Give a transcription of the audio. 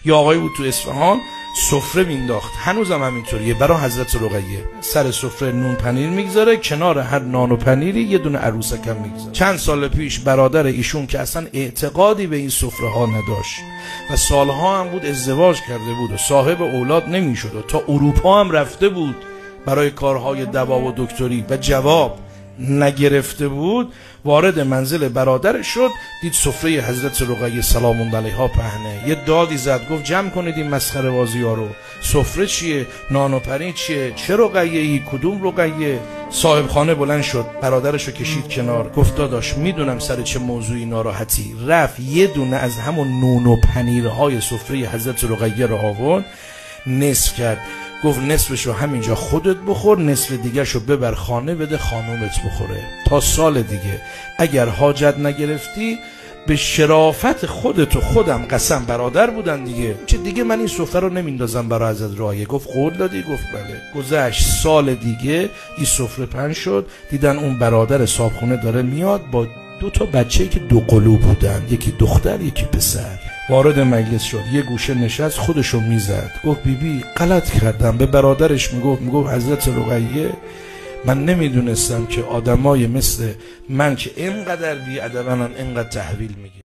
یا آقای بود تو اصفهان سفره مینداخت، هنوزم همینطوریه، برای حضرت رقیه سر سفره نون پنیر میگذاره، کنار هر نان و پنیری یه دونه عروسک هم میگذاره. چند سال پیش برادر ایشون که اصلا اعتقادی به این سفره ها نداشت و سالها هم بود ازدواج کرده بود و صاحب اولاد نمیشد و تا اروپا هم رفته بود برای کارهای دوا و دکتری و جواب نگرفته بود، وارد منزل برادرش شد، دید سفره حضرت رقیه سلام الله علیها پهنه، یه دادی زد، گفت جمع کنید این مسخره بازی ها رو، سفره چیه، نان و پنیر چیه، چه رقیه ای، کدوم رقیه؟ صاحب خانه بلند شد، برادرش رو کشید کنار، گفت داداش میدونم سر چه موضوعی ناراحتی. رفت یه دونه از همون نون و پنیرهای سفره حضرت رقیه رو آورد، نصف کرد، گفت نصفشو همینجا خودت بخور، نصف دیگرشو ببر خانه بده خانومت بخوره، تا سال دیگه اگر حاجت نگرفتی به شرافت خودت و خودم قسم، برادر بودن دیگه، چه دیگه من این سفره رو نمیندازم برای حضرت رقیه. گفت قول دادی؟ گفت بله. گذشت سال دیگه این سفره پهن شد، دیدن اون برادر صاحبخونه داره میاد با 2 تا بچه‌ای که 2 قلو بودن، یکی دختر یکی پسر. وارد مجلس شد، یه گوشه نشست، خودشو میزد، گفت بیبی غلط کردم. به برادرش میگفت حضرت رقیه من نمیدونستم که آدمای مثل من که اینقدر بی‌ادبن اینقدر تحویل میگیرن.